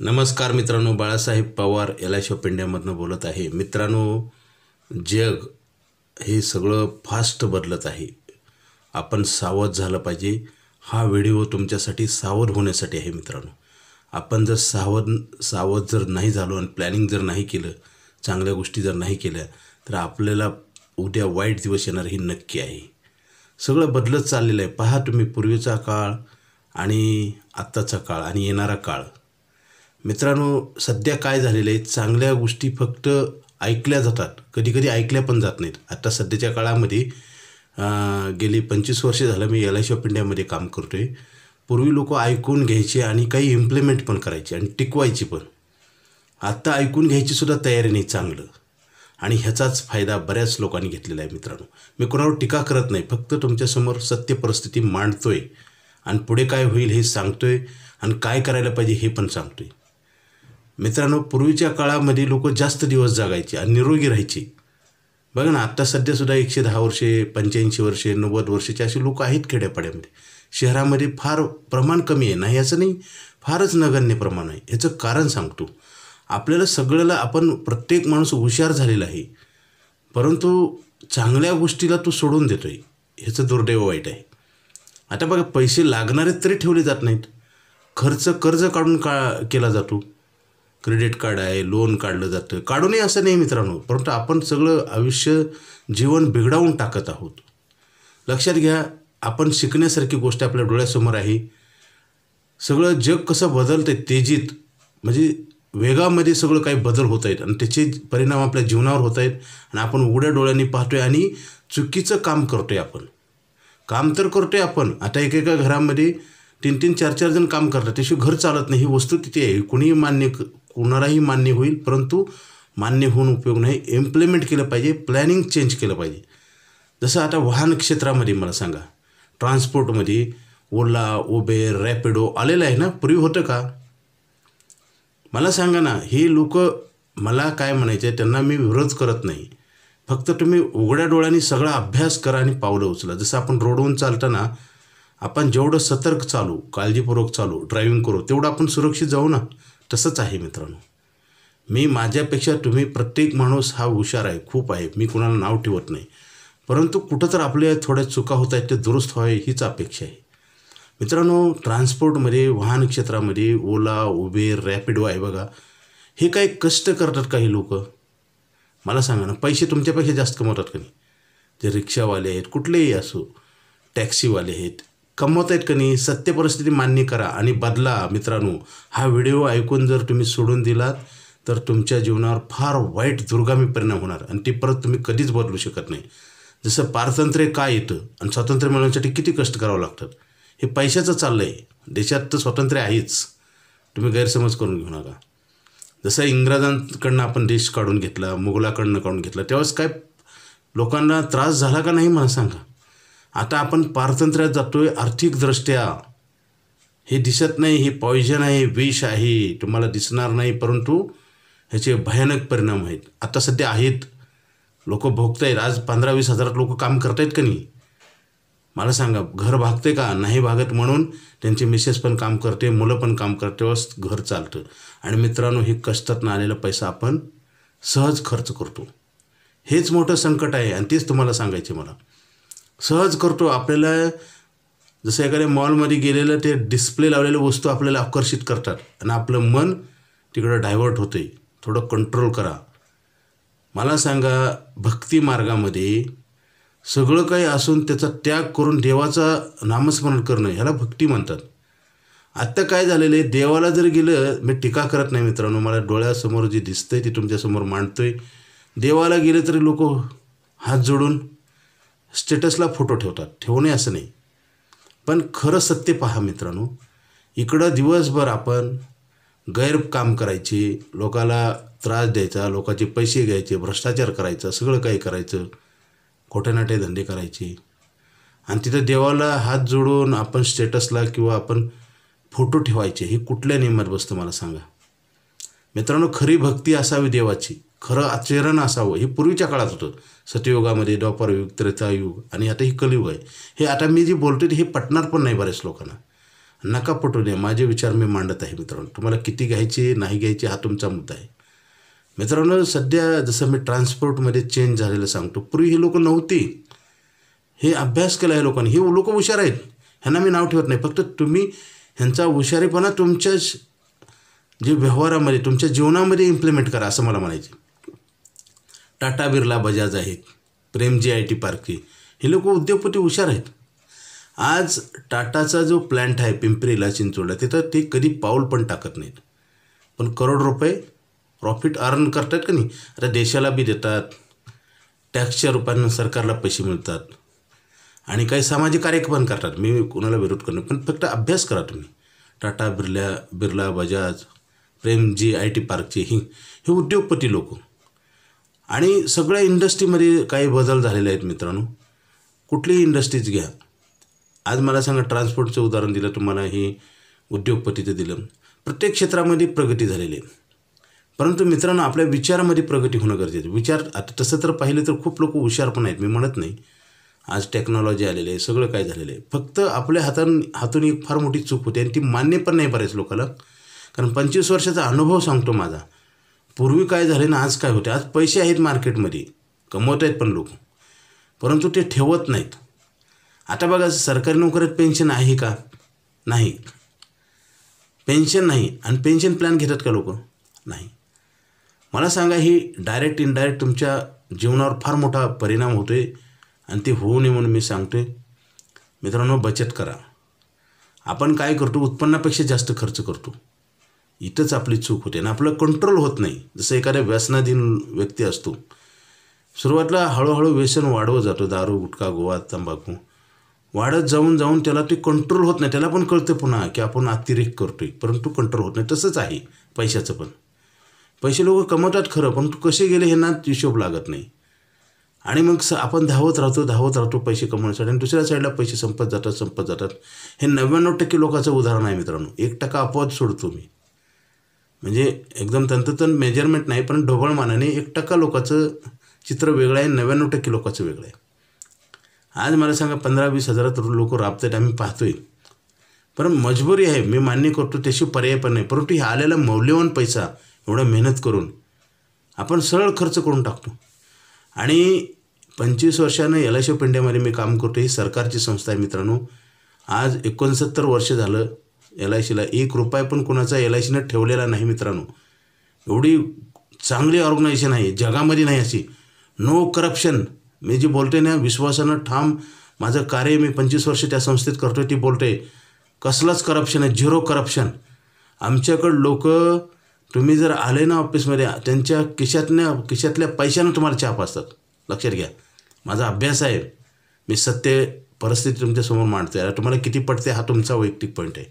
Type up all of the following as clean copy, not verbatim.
नमस्कार मित्रांनो, Balasaheb Pawar LIC of इंडियामधून बोलत आहे। मित्रांनो, जग हे सगळं फास्ट बदलत आहे। आपण सावध झालं पाहिजे। हा व्हिडिओ तुमच्यासाठी सावध होण्यासाठी आहे। मित्रांनो, आपण जर सावध जर नाही झालो आणि प्लॅनिंग जर नाही केलं, चांगल्या गोष्टी जर नाही केल्या, तर आपल्याला उद्या वाईट दिवस येणार हे नक्की आहे। सगळं बदलत चाललेलं आहे। पहा तुम्ही, पूर्वीचा काळ आणि आत्ताचा काळ आणि येणारा काळ। मित्रांनो, सध्या काय झालेलं आहे, चांगल्या गोष्टी फक्त ऐकल्या जातात, कधी कधी ऐकल्या पण जात नाहीत। आता सध्याच्या काळामध्ये गेली 25 वर्षे झालं मी LIC ऑफ इंडियामध्ये काम करतो आहे। पूर्वी लोक ऐकून घ्यायचे आणि काही इम्प्लिमेंट पण करायचे आणि टिकवायची पण। आत्ता ऐकून घ्यायची सुद्धा तयारी नाही चांगलं, आणि ह्याचाच फायदा बऱ्याच लोकांनी घेतलेला आहे। मित्रांनो, मी कोणावर टीका करत नाही, फक्त तुमच्यासमोर सत्य परिस्थिती मांडतोय आणि पुढे काय होईल हे सांगतोय आणि काय करायला पाहिजे हे पण सांगतोय। मित्रांनो, पूर्वीच्या काळामध्ये लोक जास्त दिवस जगायचे आणि निरोगी राहायचे। बघा ना, आत्ता सध्यासुद्धा 110 वर्षे, 85 वर्षे, 90 वर्षाचे असे लोक आहेत खेड्यापाड्यामध्ये। शहरामध्ये फार प्रमाण कमी आहे, नाही असं नाही, फारच नगण्य प्रमाण आहे। याचं कारण सांगतो। आपल्याला सगळ्याला, आपण प्रत्येक माणूस हुशार झालेला आहे, परंतु चांगल्या गोष्टीला तो सोडून देतोय, ह्याचं दुर्दैव वाईट आहे। आता बघा, पैसे लागणारे तरी ठेवले जात नाहीत, कर्ज काढून केला जातो। क्रेडिट कार्ड आहे, लोन काढलं जातं, काढू नये असं नाही मित्रांनो, परंतु आपण सगळं आयुष्य, जीवन बिघडवून टाकत आहोत। लक्षात घ्या, आपण शिकण्यासारखी गोष्ट आपल्या डोळ्यासमोर आहे। सगळं जग कसं बदलतंय तेजीत, म्हणजे वेगामध्ये सगळं काही बदल होत आहेत आणि त्याचे परिणाम आपल्या जीवनावर होत आहेत आणि आपण उघड्या डोळ्यांनी पाहतोय आणि चुकीचं काम करतोय। आपण काम तर करतोय आपण, आता एकेका घरामध्ये 3-3, 4-4 जण काम करतात, त्याशिवाय घर चालत नाही। ही वस्तू तिथे आहे, कोणालाही मान्य होईल, परंतु मान्य होऊन उपयोग नाही। इम्प्लिमेंट केलं पाहिजे, प्लॅनिंग चेंज केलं पाहिजे। जसं आता वाहन क्षेत्रामध्ये मला सांगा, ट्रान्सपोर्टमध्ये ओला, उबेर, रॅपिडो आलेलं आहे ना, पूर्वी होतं का? मला सांगा ना। हे लोक, मला काय म्हणायचं आहे, त्यांना मी विरोध करत नाही, फक्त तुम्ही उघड्या डोळ्यांनी सगळा अभ्यास करा आणि पावलं उचला। जसं आपण रोडवरून चालताना आपण जेवढं सतर्क चालू, काळजीपूर्वक चालू, ड्रायव्हिंग करू, तेवढं आपण सुरक्षित जाऊ ना। तसंच आहे मित्रांनो। मी माझ्यापेक्षा तुम्ही, प्रत्येक माणूस हा हुशार आहे, खूप आहे, मी कुणाला नाव ठेवत नाही, परंतु कुठं तर आपल्या थोड्या चुका होत आहेत, ते दुरुस्त व्हावे हीच अपेक्षा आहे। मित्रांनो, ट्रान्सपोर्टमध्ये, वाहन क्षेत्रामध्ये ओला, उबेर, रॅपिडो आहे बघा, हे काही कष्ट करतात काही लोक। मला सांगा ना, पैसे तुमच्यापेक्षा जास्त कमवतात का नाही? ते रिक्षावाले आहेत, कुठलेही असो, टॅक्सीवाले आहेत, कमवत आहेत का नाही? सत्य परिस्थिती मान्य करा आणि बदला। मित्रांनो, हा व्हिडिओ ऐकून जर तुम्ही सोडून दिलात, तर तुमच्या जीवनावर फार वाईट दुर्गामी परिणाम होणार आणि ते परत तुम्ही कधीच बदलू शकत नाही। जसं पारतंत्र्य काय येतं आणि स्वातंत्र्य मिळवण्यासाठी किती कष्ट करावं लागतात, हे पैशाचं चाललं आहे। देशात तर स्वातंत्र्य आहेच, तुम्ही गैरसमज करून घेऊ नका। जसं इंग्रजांकडनं आपण देश काढून घेतला, मुघलाकडनं काढून घेतला, तेव्हाच काय लोकांना त्रास झाला का नाही मला सांगा। आता आपण पारतंत्र्यात जातोय, आर्थिकदृष्ट्या हे दिसत नाही, हे पॉयझन आहे, विष आहे, तुम्हाला दिसणार नाही, परंतु ह्याचे भयानक परिणाम आहेत। आता सध्या आहेत, लोक भोगत आहेत। आज 15-20 हजारात लोक काम करतायत का नाही? मला सांगा, घर भागते का? नाही भागत, म्हणून त्यांचे मिसेस पण काम करते, मुलं पण काम करते, तेव्हाच घर चालतं। आणि मित्रांनो, हे कष्टातनं आलेला पैसा आपण सहज खर्च करतो, हेच मोठं संकट आहे आणि तेच तुम्हाला सांगायचे मला। सहज करतो आपल्याला, जसं एखाद्या मॉलमध्ये गेलेलं, ते डिस्प्ले लावलेल्या वस्तू आपल्याला आकर्षित करतात आणि आपलं मन तिकडं डायव्हर्ट होते। थोडं कंट्रोल करा। मला सांगा, भक्ती मार्गामध्ये सगळं काही असून त्याचा त्याग करून देवाचा नामस्मरण करणं, ह्याला भक्ती म्हणतात। आत्ता काय झालेलं आहे, देवाला जर गेलं, मी टीका करत नाही मित्रांनो, मला डोळ्यासमोर जे दिसतंय ते तुमच्यासमोर मांडतोय। देवाला गेले तरी लोक हात जोडून स्टेटसला फोटो ठेवतात, ठेवू नये असं नाही, पण खरं सत्य पहा मित्रांनो। इकडं दिवसभर आपण गैरकाम करायचे, लोकाला त्रास द्यायचा, लोकांचे पैसे घ्यायचे, भ्रष्टाचार करायचा, सगळं काही करायचं, खोटेनाटे धंदे करायचे, आणि तिथं देवाला हात जोडून आपण स्टेटसला किंवा आपण फोटो ठेवायचे, हे कुठल्या नियमात बसतं मला सांगा। मित्रांनो, खरी भक्ती असावी देवाची, खरं आचरण असावं। हे पूर्वीच्या काळात होतं, सत्ययुगामध्ये, द्वापरयुग, त्रेतायुग, आणि आता ही कलियुग आहे। हे आता मी जे बोलतोय हे पटणार पण नाही बऱ्याच लोकांना। नका पटू नये, माझे विचार मी मांडत आहे मित्रांनो. तुम्हाला किती घ्यायचे नाही घ्यायचे हा तुमचा मुद्दा आहे मित्रांनो. सध्या जसं मी ट्रान्सपोर्टमध्ये चेंज झालेलं सांगतो, पूर्वी ही लोकं नव्हती. हे अभ्यास केला आहे लोकांनी, हे लोक हुशार आहेत, ह्यांना मी नाव ठेवत नाही. फक्त तुम्ही ह्यांचा हुशारीपणा तुमच्या जे व्यवहारामध्ये तुमच्या जीवनामध्ये इम्प्लिमेंट करा असं मला म्हणायचं. टाटा बिर्ला बजाज आहेत, प्रेमजी IT पार्कची, हे लोक उद्योगपती हुशार आहेत. आज टाटाचा जो प्लॅन्ट आहे पिंपरीला चिंचवडला, तिथं ते कधी पाऊल पण टाकत नाहीत, पण करोड रुपये प्रॉफिट अर्न करतात का नाही. आता देशाला बी देतात, टॅक्सच्या रूपानं सरकारला पैसे मिळतात आणि काही सामाजिक कार्य पण करतात. मी कोणाला विरोध करणार, पण फक्त अभ्यास करा तुम्ही. टाटा बिर्ला बजाज, प्रेमजी IT पार्कचे हे उद्योगपती लोक. आणि सगळ्या इंडस्ट्रीमध्ये काही बदल झालेले आहेत मित्रांनो. कुठलीही इंडस्ट्रीज घ्या. आज मला सांगा, ट्रान्सपोर्टचं उदाहरण दिलं तुम्हाला, हे उद्योगपतीचं दिलं. प्रत्येक क्षेत्रामध्ये प्रगती झालेली आहे. परंतु मित्रांनो, आपल्या विचारामध्ये प्रगती होणं गरजेचं. विचार आता तसं तर पाहिलं तर खूप लोक हुशार पण आहेत, मी म्हणत नाही. आज टेक्नॉलॉजी आलेली आहे, सगळं काय झालेलं आहे. फक्त आपल्या हातून एक फार मोठी चूक होते आणि ती मान्य पण नाही बऱ्याच लोकांना. कारण 25 वर्षाचा अनुभव सांगतो माझा. पूर्वी काय झाले ना, आज काय होते. आज पैसे आहेत मार्केटमध्ये, कमवत आहेत पण लोक, परंतु ते ठेवत नाहीत. आता बघा, सरकारी नोकरीत पेन्शन आहे का? नाही, पेन्शन नाही. आणि पेन्शन प्लॅन घेतात का लोक? नाही. मला सांगा, ही डायरेक्ट इनडायरेक्ट तुमच्या जीवनावर फार मोठा परिणाम होतो आहे आणि ते होऊ नये म्हणून मी सांगतो आहे मित्रांनो, बचत करा. आपण काय करतो, उत्पन्नापेक्षा जास्त खर्च करतो. इथंच आपली चूक होते आणि आपलं कंट्रोल होत नाही. जसं एखाद्या व्यसनाधीन व्यक्ती असतो, सुरुवातीला हळूहळू व्यसन वाढवत जातो, दारू, गुटखा, गोवा, तंबाखू वाढत जाऊन त्याला ते कंट्रोल होत नाही. त्याला पण कळतं पुन्हा की आपण अतिरेक करतोय, परंतु कंट्रोल होत नाही. तसंच आहे पैशाचं पण. पैसे लोक कमवतात खरं, पण कसे गेले ह्यांना हिशोब लागत नाही. आणि मग आपण धावत राहतो पैसे कमवण्यासाठी, आणि दुसऱ्या साईडला पैसे संपत जातात. हे 99% लोकांचं उदाहरण आहे मित्रांनो. 1% अपवाद सोडतो मी. म्हणजे एकदम तंतोतंत मेजरमेंट नाही, पण ढोबळ मानाने 1% लोकांचं चित्र वेगळं आहे, 99% लोकांचं वेगळं आहे. आज मला सांगा, 15-20 हजारात लोक राबतात, आम्ही पाहतोय. पण मजबुरी आहे, मी मान्य करतो, त्याशी पर्याय पण नाही. परंतु हे आलेला मौल्यवान पैसा एवढा मेहनत करून आपण सरळ खर्च करून टाकतो. आणि 25 वर्षानं LIC ऑफ इंडियामध्ये मी काम करतो. ही सरकारची संस्था आहे मित्रांनो. आज 69 वर्ष झालं LICला. 1 रुपया पण कोणाचा LICनं ठेवलेला नाही मित्रांनो. एवढी चांगली ऑर्गनायझेशन आहे, जगामध्ये नाही अशी. No corruption. मी जी बोलते ना, विश्वासानं ठाम माझं कार्य मी 25 वर्ष त्या संस्थेत करतो, ती बोलते कसलंच करप्शन आहे, 0 करप्शन. आमच्याकडं लोक, तुम्ही जर आले ना ऑफिसमध्ये, त्यांच्या खिशातल्या पैशानं तुम्हाला चहा पाजतात. लक्षात घ्या, माझा अभ्यास आहे, मी सत्य परिस्थिती तुमच्यासमोर मांडतो आहे. तुम्हाला किती पटते हा तुमचा वैयक्तिक पॉईंट आहे.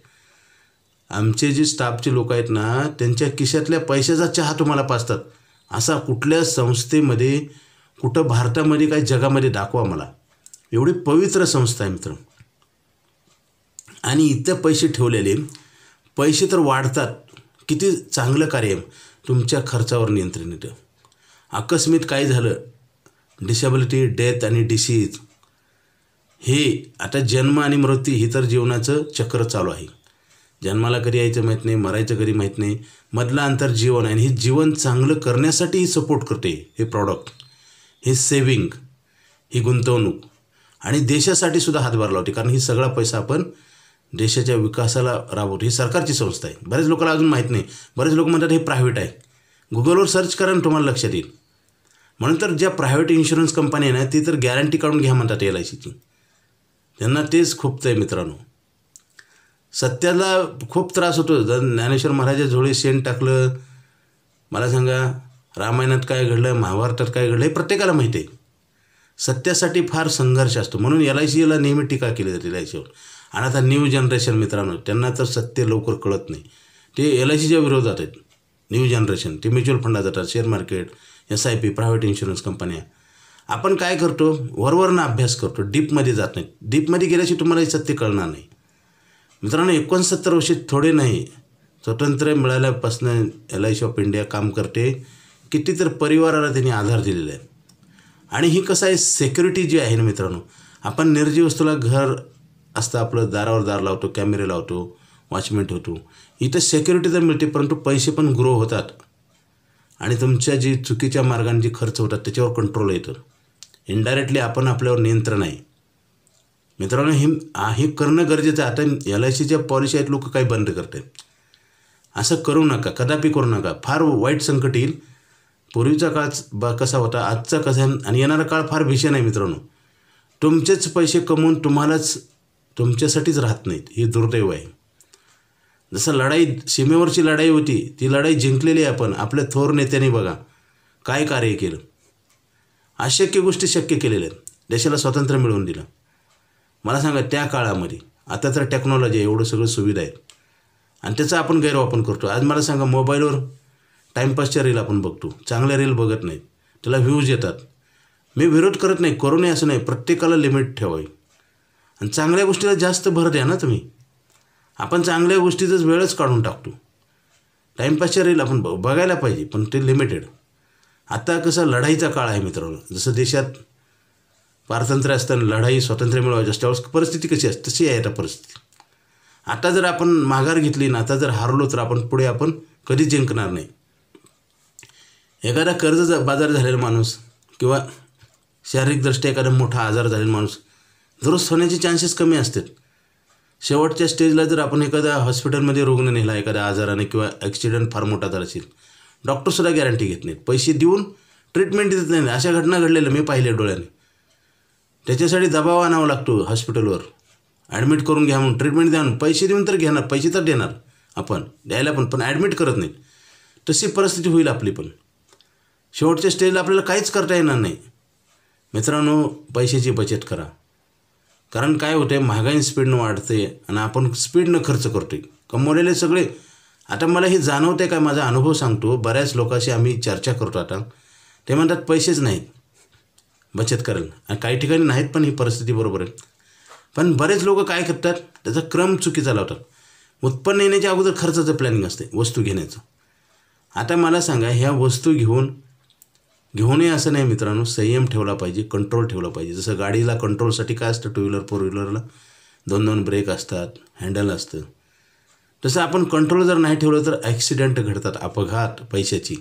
आमचे जे स्टाफचे लोक आहेत ना, त्यांच्या खिशातल्या पैशाचा चहा तुम्हाला पाजतात. असा कुठल्या संस्थेमध्ये, कुठं भारतामध्ये, काही जगामध्ये दाखवा मला. एवढी पवित्र संस्था आहे मित्र. आणि इथं पैसे ठेवलेले पैसे तर वाढतात. किती चांगलं कार्य आहे. तुमच्या खर्चावर नियंत्रण येतं. आकस्मिक काय झालं, डिसेबिलिटी, डेथ आणि डिसीज, हे आता जन्म आणि मृत्यू ही तर जीवनाचं चक्र चालू आहे. जन्माला कधी यायचं माहीत नाही, मरायचं कधी माहीत नाही. मधला अंतर जीवन आहे. आणि हे जीवन चांगलं करण्यासाठी ही सपोर्ट करते हे प्रॉडक्ट, हे सेविंग, ही गुंतवणूक, आणि देशासाठी सुद्धा हातभार लावते. कारण ही सगळा पैसा आपण देशाच्या विकासाला राबवतो. ही सरकारची संस्था आहे. बरेच लोकांना अजून माहीत नाही. बरेच लोक म्हणतात हे प्रायव्हेट आहे. गुगलवर सर्च करा आणि तुम्हाला लक्षात येईल. म्हणून तर ज्या प्रायव्हेट इन्शुरन्स कंपनी आहे ना, ती तर गॅरंटी काढून घ्या म्हणतात LICची. त्यांना तेच खूपतं आहे मित्रांनो. सत्याला खूप त्रास होतो. जर ज्ञानेश्वर महाराजा झोळी शेण टाकलं, मला सांगा रामायणात काय घडलं, महाभारतात काय घडलं, हे प्रत्येकाला माहिती आहे. सत्यासाठी फार संघर्ष असतो. म्हणून LICला नेहमी टीका केली जाते LICवर. आणि आता न्यू जनरेशन मित्रांनो, त्यांना तर सत्य लवकर कळत नाही. ते LICच्या विरोधात आहेत. न्यू जनरेशन, ते म्युच्युअल फंडात जातात, share market, SIP, private insurance कंपन्या. आपण काय करतो, वरवरनं अभ्यास करतो, डीपमध्ये जात नाही. डीपमध्ये गेल्याशिवाय तुम्हाला हे सत्य कळणार नाही मित्रांनो. 69 वर्ष थोडे नाही. स्वातंत्र्य मिळाल्यापासून LIC ऑफ इंडिया काम करते. किती तर परिवाराला त्यांनी आधार दिलेला आहे. आणि ही कसं आहे, सिक्युरिटी जी आहे ना मित्रांनो, आपण निर्जीव वस्तूला घर असतं आपलं, दारावर दार लावतो, कॅमेरे लावतो, वॉचमॅन ठेवतो. इथं सिक्युरिटी तर मिळते, परंतु पैसे पण ग्रो होतात आणि तुमच्या जी चुकीच्या मार्गाने जी खर्च होतात त्याच्यावर कंट्रोल येतं. इनडायरेक्टली आपण आपल्यावर नियंत्रण आहे. मित्रांनो, हे करणं गरजेचं आहे. आता LICच्या पॉलिसी आहेत, लोक काही बंद करतात. असं करू नका, कदापि करू नका. फार वाईट संकट येईल. पूर्वीचा काळ कसा होता, आजचा कसा आणि येणारा काळ फार भीषण आहे मित्रांनो. तुमचेच पैसे कमवून तुमच्यासाठीच राहत नाहीत, हे दुर्दैव आहे. जसं सीमेवरची लढाई होती, ती लढाई जिंकलेली आहे आपण. आपल्या थोर नेत्यांनी बघा काय कार्य केलं, अशक्य गोष्टी शक्य केलेल्या आहेत, देशाला स्वातंत्र्य मिळवून दिलं. मला सांगा त्या काळामध्ये. आता तर टेक्नॉलॉजी आहे, एवढं सगळं सुविधा आहेत आणि त्याचा आपण गैरवापर करतो. आज मला सांगा, मोबाईलवर टाईमपासच्या रील आपण बघतो, चांगल्या रील बघत नाहीत, त्याला व्ह्यूज येतात. मी विरोध करत नाही, करू नये असं नाही, प्रत्येकाला लिमिट ठेवावी आणि चांगल्या गोष्टीला जास्त भर द्या ना तुम्ही. आपण चांगल्या गोष्टीचाच वेळच काढून टाकतो. टाईमपासच्या रील आपण बघायला पाहिजे, पण ते लिमिटेड. आता कसं लढाईचा काळ आहे मित्रांनो. जसं देशात पारतंत्र्य असताना लढाई स्वातंत्र्य मिळवायचं असतं त्यावेळेस परिस्थिती कशी असते तशी आहे आता परिस्थिती. आता जर आपण माघार घेतली ना, आता जर हारलो तर पुढे आपण कधीच जिंकणार नाही. एखादा कर्ज बाजार झालेला माणूस किंवा शारीरिकदृष्ट्या एखादा मोठा आजार झालेला माणूस दुरुस्त होण्याचे चान्सेस कमी असतात. शेवटच्या स्टेजला जर आपण एखाद्या हॉस्पिटलमध्ये रुग्ण नेला एखाद्या आजाराने किंवा ॲक्सिडेंट फार मोठा झाला असेल, डॉक्टरसुद्धा गॅरंटी घेत नाहीत, पैसे देऊन ट्रीटमेंट देत नाही. अशा घटना घडलेल्या मी पाहिल्या डोळ्याने. त्याच्यासाठी दबाव आणावा लागतो हॉस्पिटलवर, ॲडमिट करून घ्या म्हणून, ट्रीटमेंट द्या म्हणून. पैसे देऊन तर घेणार, पैसे तर देणार आपण, द्यायला पण ॲडमिट करत नाहीत. तशी परिस्थिती होईल आपली पण. शेवटच्या स्टेजला आपल्याला काहीच करता येणार नाही. मित्रांनो, पैशाची बचत करा. कारण काय होतं आहे, महागाई स्पीडनं वाढते आणि आपण स्पीडनं खर्च करतो आहे. कमवलेले सगळे. आता मला हे जाणवतं आहे, काय माझा अनुभव सांगतो. बऱ्याच लोकांशी आम्ही चर्चा करतो आता, ते म्हणतात पैसेच नाहीत बचत करायला. आणि काही ठिकाणी नाहीत पण ही परिस्थिती बरोबर आहे. पण बरेच लोक काय करतात, त्याचा क्रम चुकीचा लावतात. उत्पन्न येण्याच्या अगोदर खर्चाचं प्लॅनिंग असते वस्तू घेण्याचं. आता मला सांगा, ह्या वस्तू घेऊनही असं नाही मित्रांनो. संयम ठेवला पाहिजे, कंट्रोल ठेवला पाहिजे. जसं गाडीला कंट्रोलसाठी काय असतं, 2 व्हीलर 4 व्हीलरला 2 ब्रेक असतात, हँडल असतं. तसं आपण कंट्रोल जर नाही ठेवलं तर ॲक्सिडेंट घडतात, अपघात पैशाची.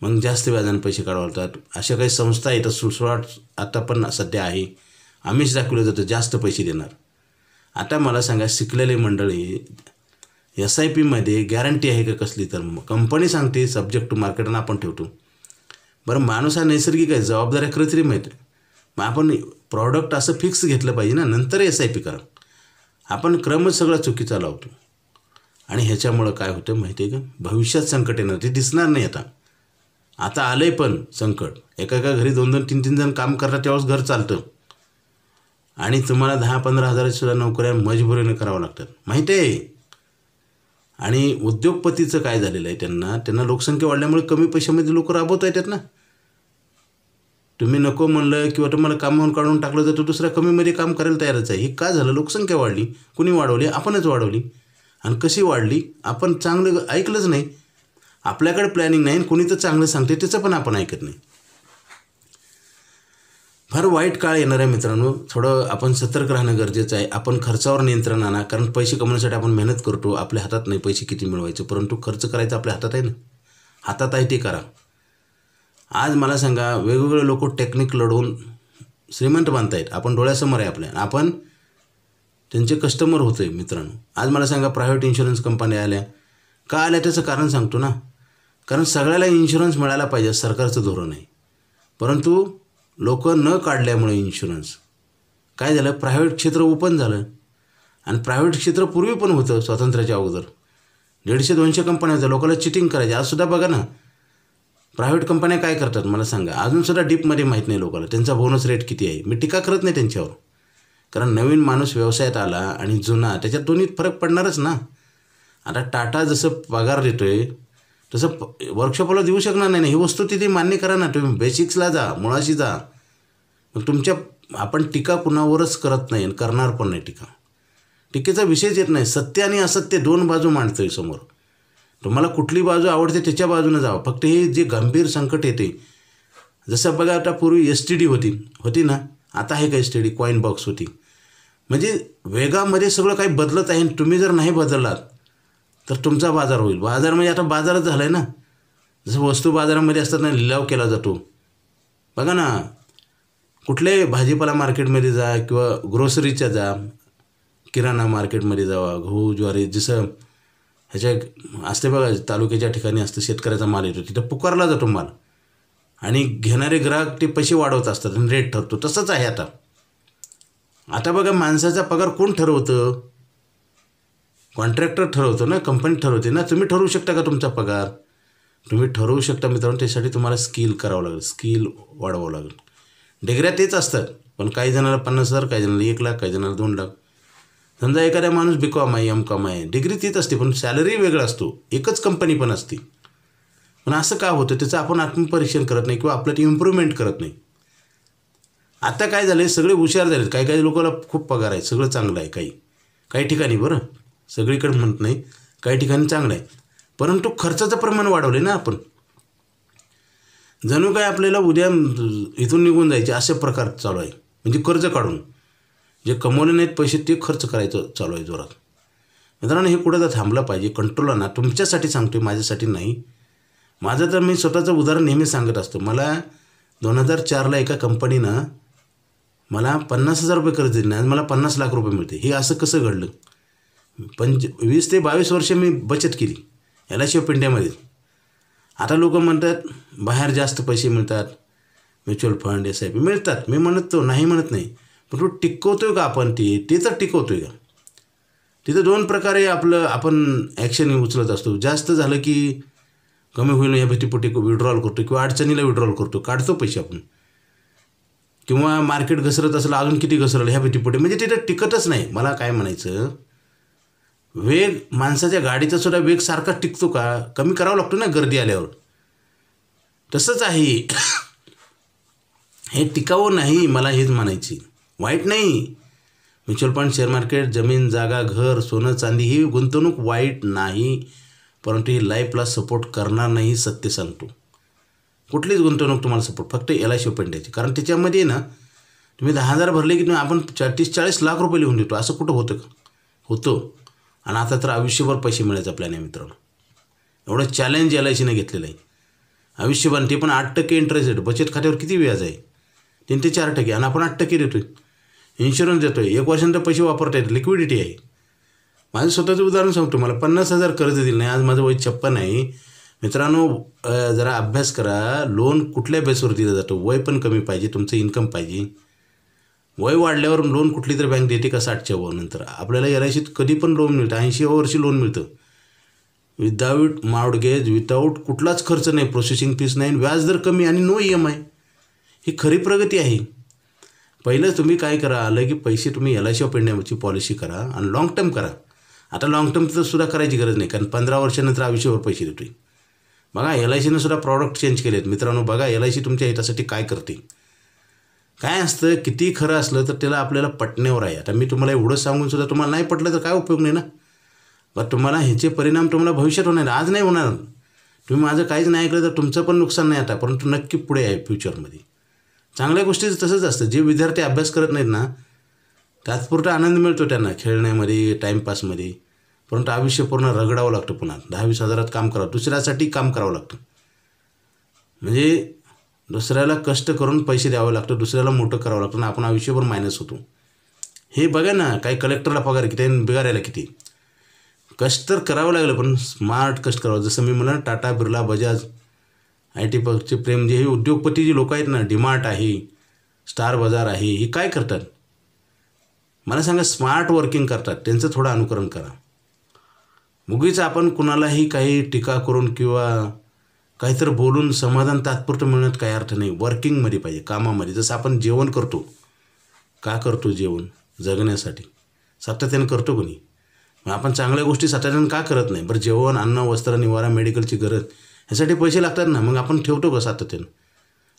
मग जास्त व्याजाने पैसे काढावे लागतात. अशा काही संस्था आहेत, सुसवाट आता पण सध्या आहे, आम्हीच दाखवलं जातं जास्त पैसे देणार. आता मला सांगा, शिकलेले मंडळी SIPमध्ये गॅरंटी आहे का कसली? तर कंपनी सांगते सब्जेक्ट टू मार्केट आणि आपण ठेवतो. बरं, माणूस हा नैसर्गिक आहे, जबाबदाऱ्या कृत्रिम आहेत. मग आपण प्रॉडक्ट असं फिक्स घेतलं पाहिजे ना, नंतर SIP करा. आपण क्रमच सगळा चुकीचा लावतो आणि ह्याच्यामुळं काय होतं माहिती आहे का, भविष्यात संकट येणार, ते दिसणार नाही. आता आलं आहे पण संकट. एका घरी 2-2, 3-3 जण काम करतात, तेव्हाच घर चालतं. आणि तुम्हाला 10-15 हजाराची नोकऱ्या मजबुरीने करावं लागतात, माहिती आहे. आणि उद्योगपतीचं काय झालेलं आहे, त्यांना लोकसंख्या वाढल्यामुळे कमी पैशामध्ये लोक राबवता येतात ना. तुम्ही नको म्हणलं किंवा तुम्हाला कामावून काढून टाकलं तर तो दुसऱ्या कमीमध्ये काम करायला तयारच आहे. हे का झालं? लोकसंख्या वाढली. कुणी वाढवली? आपणच वाढवली. आणि कशी वाढली? आपण चांगलं ऐकलंच नाही. आपल्याकडे प्लॅनिंग नाही, कुणी तर चांगलं सांगते त्याचं पण आपण ऐकत नाही. फार वाईट काळ येणार आहे मित्रांनो. थोडं आपण सतर्क राहणं गरजेचं आहे. आपण खर्चावर नियंत्रण आणा. कारण पैसे कमवण्यासाठी आपण मेहनत करतो, आपल्या हातात नाही पैसे किती मिळवायचे, परंतु खर्च करायचं आपल्या हातात आहे ना. हातात आहे ते करा. आज मला सांगा, वेगवेगळे लोक टेक्निक लढवून श्रीमंत बनतायत. आपण डोळ्यासमोर आहे आपल्या, आपण त्यांचे कस्टमर होतो आहे मित्रांनो. आज मला सांगा, प्रायव्हेट इन्शुरन्स कंपन्या आल्या. का आल्या त्याचं कारण सांगतो ना. कारण सगळ्याला इन्शुरन्स मिळायला पाहिजे, सरकारचं धोरण आहे. परंतु लोक न काढल्यामुळे इन्शुरन्स काय झालं, प्रायव्हेट क्षेत्र ओपन झालं. आणि प्रायव्हेट क्षेत्र पूर्वी पण होतं, स्वातंत्र्याच्या अगोदर 150-200 कंपन्या होत्या. लोकांना चिटिंग करायची. आजसुद्धा बघा ना, प्रायव्हेट कंपन्या काय करतात मला सांगा. अजूनसुद्धा डीपमध्ये माहीत नाही लोकांना त्यांचा बोनस रेट किती आहे. मी टीका करत नाही त्यांच्यावर, कारण नवीन माणूस व्यवसायात आला आणि जुना, त्याच्यात दोन्हीत फरक पडणारच ना. आता टाटा जसं पगार देतो आहे तसं वर्कशॉपला देऊ शकणार नाही ना. ही वस्तू तिथे मान्य करा ना. तुम्ही बेसिक्सला जा, मुळाशी जा. मग आपण टीका कुणावरच करत नाही आणि करणार पण नाही. टीकेचा विषयच येत नाही. सत्य आणि असत्य 2 बाजू मांडतो आहे समोर. तुम्हाला कुठली बाजू आवडते त्याच्या बाजूने जावं. फक्त हे जे गंभीर संकट येते, जसं बघा आता पूर्वी STD होती ना, आता आहे का STD? कॉईन बॉक्स होती. म्हणजे वेगामध्ये सगळं काही बदलत आहे. तुम्ही जर नाही बदललात तर तुमचा बाजार होईल. बाजार म्हणजे आता बाजारच झाला आहे ना. जसं वस्तू बाजारामध्ये असतात ना, लिलाव केला जातो. बघा ना, कुठल्याही भाजीपाला मार्केटमध्ये जा किंवा ग्रोसरीच्या जा, किराणा मार्केटमध्ये जावा, गहू ज्वारी जसं ह्याच्या असते बघा, तालुक्याच्या ठिकाणी असतं, शेतकऱ्याचा माल येतो तिथं पुकारला जातो माल आणि घेणारे ग्राहक ते पैसे वाढवत असतात आणि रेट ठरतो. तसंच आहे आता. आता बघा, माणसाचा पगार कोण ठरवतं? कॉन्ट्रॅक्टर ठरवतो ना, कंपनी ठरवते ना. तुम्ही ठरवू शकता का तुमचा पगार? तुम्ही ठरवू शकता मित्रांनो. त्यासाठी तुम्हाला स्किल करावं लागेल, स्किल वाढवावं लागेल. डिग्र्या तेच असतात, पण काही जणाला 50,000, काही जणाला 1,00,000, काही जणाला 2,00,000. समजा एखाद्या माणूस BCom आहे, MCom आहे, डिग्री तीच असते पण सॅलरी वेगळा असतो. एकच कंपनी पण असते. पण असं का होतं? त्याचं आपण आत्मपरीक्षण करत नाही किंवा आपल्याला इम्प्रूव्हमेंट करत नाही. आता काय झालं आहे, सगळे हुशार झालेत. काही काही लोकांना खूप पगार आहे, सगळं चांगलं आहे. काही ठिकाणी, बरं सगळीकडे म्हणत नाही, काही ठिकाणी चांगलं आहे. परंतु खर्चाचं प्रमाण वाढवले ना आपण. जणू काय आपल्याला उद्या इथून निघून जायचे असे प्रकार चालू आहे. म्हणजे कर्ज काढून जे कमवले नाहीत पैसे ते खर्च करायचं चालू आहे जोरात. मित्रांनो, हे कुठं तर थांबलं पाहिजे. कंट्रोल आणा. तुमच्यासाठी सांगतो, माझ्यासाठी नाही. माझं तर मी स्वतःचं उदाहरण नेहमी सांगत असतो. मला 2004ला एका कंपनीनं मला 50,000 रुपये कर्ज दिले, आज मला 50 लाख रुपये मिळते. हे असं कसं घडलं? 20 ते 22 वर्ष मी बचत केली LIC ऑफ इंडियामध्ये. आता लोक म्हणतात बाहेर जास्त पैसे मिळतात, म्युच्युअल फंड SIP मिळतात. मी नाही म्हणत नाही, पण तो टिकवतोय का आपण? ते तर टिकवतोय का? तिथं 2 प्रकारे आपण ॲक्शन उचलत असतो. जास्त झालं की कमी होईल या भीतीपोटी विड्रॉल करतो किंवा अडचणीला विड्रॉल करतो, काढतो पैसे आपण. किंवा मार्केट घसरत असलं, अजून किती घसरलं ह्या भीतीपोटी, म्हणजे तिथं टिकतच नाही. मला काय म्हणायचं, वेग माणसाच्या गाडीचा सुद्धा वेग सारखा टिकतो का? कमी करावा लागतो ना गर्दी आल्यावर. तसंच आहे हे, टिकावं नाही. मला हेच म्हणायची. वाईट नाही. म्युच्युअल फंड, शेअर मार्केट, जमीन जागा, घर, सोनं चांदी ही गुंतवणूक वाईट नाही, परंतु ही लाईफला सपोर्ट करणार नाही. सत्य सांगतो, कुठलीच गुंतवणूक तुम्हाला सपोर्ट, फक्त LIC ऑफ इंडियाची. कारण त्याच्यामध्ये ना तुम्ही 10,000 भरले की आपण 30-40 लाख रुपये लिहून देतो. असं कुठं होतं का? होतं. आणि आता तर आयुष्यभर पैसे मिळायचा प्लॅन आहे मित्रांनो. एवढं चॅलेंज LICने घेतलेलं आहे. आयुष्यभर, ते पण 8% इंटरेस्ट रेट. बचत खात्यावर किती व्याज आहे? 3 ते 4% आणि आपण 8% देतो आहे. इन्शुरन्स देतो आहे. 1 वर्षानंतर पैसे वापरता येतात. लिक्विडिटी आहे. माझं स्वतःचं उदाहरण सांगतो. मला 50,000 कर्ज दिलं नाही. आज माझं वय 56 आहे. मित्रांनो, जरा अभ्यास करा. लोन कुठल्या बेसवर दिलं जातं? वय पण कमी पाहिजे, तुमचं इन्कम पाहिजे. वय वाढल्यावर लोन कुठली तरी बँक देते का? 60च्या वर नंतर आपल्याला LICत कधी पण लोन मिळतं. 80व्या वर्षी लोन मिळतं. विदाऊट मॉर्टगेज, विदाऊट कुठलाच खर्च नाही, प्रोसेसिंग फीस नाही, व्याज दर कमी आणि नो EMI. ही खरी प्रगती आहे. पहिलं तुम्ही काय करा, आलं की पैसे तुम्ही LIC ऑफ इंडियाची पॉलिसी करा आणि लॉंग टर्म करा. आता लॉंग टर्म तर सुद्धा करायची गरज नाही, कारण 15 वर्षानंतर आयुष्यभर पैसे देतोय. बघा, LICनं सुद्धा प्रॉडक्ट चेंज केलेत मित्रांनो. बघा LIC तुमच्या हितासाठी काय करते. काय असतं, किती खरं असलं तर त्याला आपल्याला पटण्यावर आहे. आता मी तुम्हाला एवढं सांगून सुद्धा तुम्हाला नाही पटलं तर काय उपयोग नाही ना. बरं, तुम्हाला ह्याचे परिणाम तुम्हाला भविष्यात होणार, आज नाही होणार. तुम्ही माझं काहीच नाही ऐकलं तर तुमचं पण नुकसान नाही आता, परंतु नक्की पुढे आहे फ्युचरमध्ये. चांगल्या गोष्टीचं तसंच असतं. जे विद्यार्थी अभ्यास करत नाहीत ना, तात्पुरता आनंद मिळतो त्यांना खेळण्यामध्ये, टाईमपासमध्ये, परंतु आयुष्य पूर्ण रगडावं लागतं. पुन्हा 10-20 हजारात काम करावं, दुसऱ्यासाठी काम करावं लागतं. म्हणजे दुसऱ्याला कष्ट करून पैसे द्यावे लागतं, दुसऱ्याला मोठं करावं लागतं आणि आपण आयुष्यभर मायनस होतो. हे बघा ना, काही कलेक्टरला पगार किती आहे, बिगारायला किती. कष्ट तर करावं लागलं, पण स्मार्ट कष्ट करावं. जसं मी म्हणलं, टाटा, बिर्ला, बजाज, IT पक्षचे प्रेम, जे हे उद्योगपती जे लोक आहेत ना, DMart आहे, स्टार बाजार आहे, हे काय करतात मला सांगा? स्मार्ट वर्किंग करतात. त्यांचं थोडं अनुकरण करा. उगीच आपण कुणालाही काही टीका करून किंवा काहीतरी बोलून समाधान तात्पुरतं मिळण्यात काही अर्थ नाही. वर्किंगमध्ये पाहिजे, कामामध्ये. जसं आपण जेवण करतो, का करतो जेवण? जगण्यासाठी. सातत्याने करतो कोणी. मग आपण चांगल्या गोष्टी सातत्याने का करत नाही? बरं, जेवण, अन्न, वस्त्र, निवारा, मेडिकलची गरज, ह्यासाठी पैसे लागतात ना. मग आपण ठेवतो का सातत्यानं?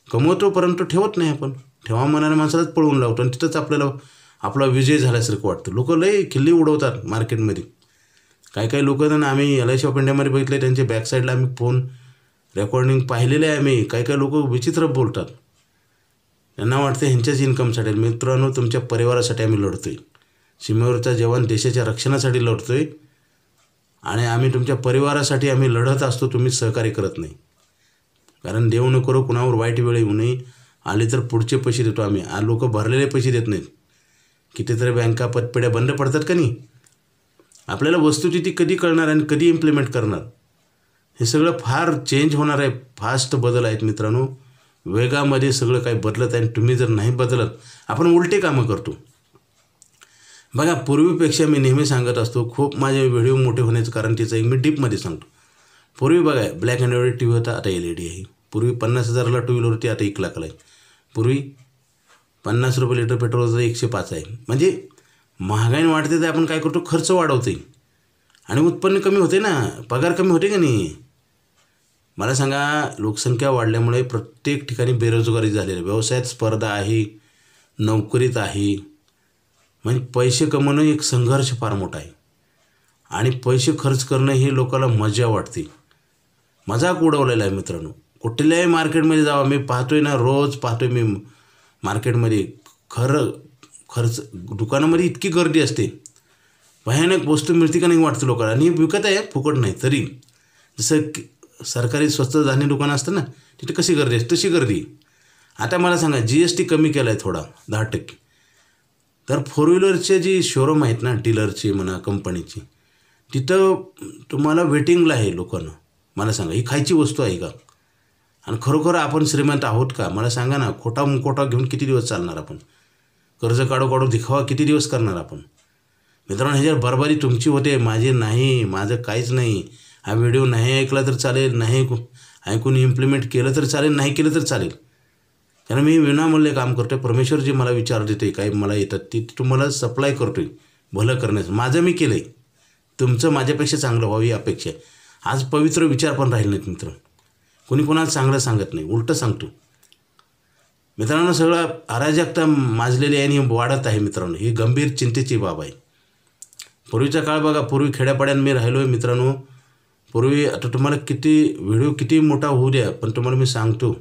कमवतो, परंतु ठेवत नाही आपण. ठेवा मनाने माणसालाच पळवून लावतो आणि तिथंच आपल्याला आपला विजय झाल्यासारखं वाटतं. लोक लई खिल्ली उडवतात मार्केटमध्ये. काही लोक ना, आम्ही LIC ऑफ इंडियामध्ये बघितले, त्यांच्या बॅकसाईडला आम्ही फोन रेकॉर्डिंग पाहिलेलं आहे आम्ही. काही लोक विचित्र बोलतात. त्यांना वाटतं ह्यांच्याच इन्कमसाठी. मित्रांनो, तुमच्या परिवारासाठी आम्ही लढतोय. सीमेवरचा जवान देशाच्या रक्षणासाठी लढतोय आणि आम्ही तुमच्या परिवारासाठी आम्ही लढत असतो, तुम्ही सहकार्य करत नाही. कारण देव न करो कुणावर वाईट वेळ येऊ नये, आले तर पुढचे पैसे देतो आम्ही. लोक भरलेले पैसे देत नाहीत. कितीतरी बँका पतपेढ्या बंद पडतात का नाही. आपल्याला वस्तुस्थिती कधी कळणार आणि कधी इम्प्लिमेंट करणार, हे सगळं फार चेंज होणार आहे. फास्ट बदल आहेत मित्रांनो, वेगामध्ये सगळं काही बदलत आहे. तुम्ही जर नाही बदलत, आपण उलटे कामं करतो. बघा, पूर्वीपेक्षा मी नेहमी सांगत असतो, खूप माझे व्हिडिओ मोठे होण्याचं कारण तिचं एक मी डीपमध्ये सांगतो. पूर्वी बघा ब्लॅक अँड व्हाईट TV होता, आता LED आहे. पूर्वी 50,000ला 2 व्हीलर होती, आता 1 लाखाला आहे. पूर्वी 50 रुपये लिटर पेट्रोल होतं, 105 आहे. म्हणजे महागाई वाढते तर आपण काय करतो, खर्च वाढवते आणि उत्पन्न कमी होते ना, पगार कमी होते का नाही. मला सांगा, लोकसंख्या वाढल्यामुळे प्रत्येक ठिकाणी बेरोजगारी झालेली आहे. व्यवसायात स्पर्धा आहे, नोकरीत आहे. म्हणजे पैसे कमवणं एक संघर्ष फार मोठा आहे आणि पैसे खर्च करणं ही लोकांना मजा वाटते. मजाक उडवलेला आहे मित्रांनो. कुठल्याही मार्केटमध्ये जावा, मी पाहतोय ना, रोज पाहतोय मी मार्केटमध्ये खर्च दुकानामध्ये इतकी गर्दी असते, भयानक वस्तू मिळते का नाही वाटतं लोकांना. आणि विकत आहे, फुकट नाही. तरी जसं सरकारी स्वस्त धान्य दुकानं असतं ना, तिथे कशी गर्दी असते तशी गर्दी. आता मला सांगा, GST कमी केला आहे थोडा, 10%. तर 4 व्हीलरचे जी शोरूम आहेत ना, डीलरची म्हणा, कंपनीची, तिथं तुम्हाला वेटिंगला आहे लोकांना. मला सांगा, ही खायची वस्तू आहे का? आणि खरोखर आपण श्रीमंत आहोत का? मला सांगा ना. खोटा मुखोटा घेऊन किती दिवस चालणार आपण? कर्ज काढू दिखावा किती दिवस करणार आपण? मित्रांनो, ह्याच्यावर बरबारी तुमची होते, माझी नाही. माझं काहीच नाही. हा व्हिडिओ नाही ऐकला तर चालेल, नाही ऐकून इम्प्लिमेंट केलं तर चालेल, नाही केलं तर चालेल. कारण मी विनामूल्य काम करतो आहे. परमेश्वर जे मला विचार देते, काही मला येतात, ती तुम्हाला सप्लाय करतो आहे भलं करण्याचं. माझं मी केलं आहे, तुमचं माझ्यापेक्षा चांगलं व्हावं ही अपेक्षा आहे. आज पवित्र विचार पण राहिले नाहीत मित्र. कोणी कोणाला चांगलं सांगत नाही, उलटं सांगतो. मित्रांनो, सगळं अराजकता माजलेली आहे आणि वाढत आहे मित्रांनो. ही गंभीर चिंतेची बाब आहे. पूर्वीचा काळ बघा, पूर्वी खेड्यापाड्यात मी राहिलो आहे मित्रांनो. पूर्वी, आता तुम्हाला व्हिडिओ किती मोठा होऊ द्या, पण तुम्हाला मी सांगतो,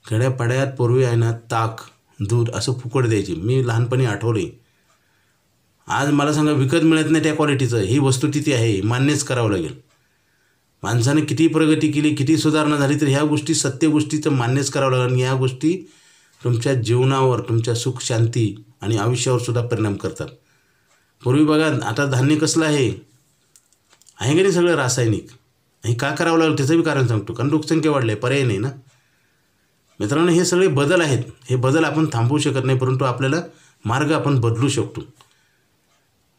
खेड्यापाड्यात पूर्वी आहे ना, ताक दूध असं फुकट द्यायची. मी लहानपणी आठवले. आज मला सांगा, विकत मिळत नाही त्या क्वालिटीचं. ही वस्तुस्थिती आहे, मान्यच करावं लागेल. माणसाने किती प्रगती केली, किती सुधारणा झाली, तर ह्या गोष्टी, सत्य गोष्टीचं मान्यच करावं लागेल. आणि ह्या गोष्टी तुमच्या जीवनावर, तुमच्या सुख शांती आणि आयुष्यावर सुद्धा परिणाम करतात. पूर्वी बघा, आता धान्य कसलं आहे का नाही, सगळं रासायनिक. हे का करावं लागलं त्याचं बी कारण सांगतो. कारण लोकसंख्या वाढली आहे, पर्याय नाही ना मित्रांनो. हे सगळे बदल आहेत. हे बदल आपण थांबवू शकत नाही, परंतु आपल्याला मार्ग आपण बदलू शकतो.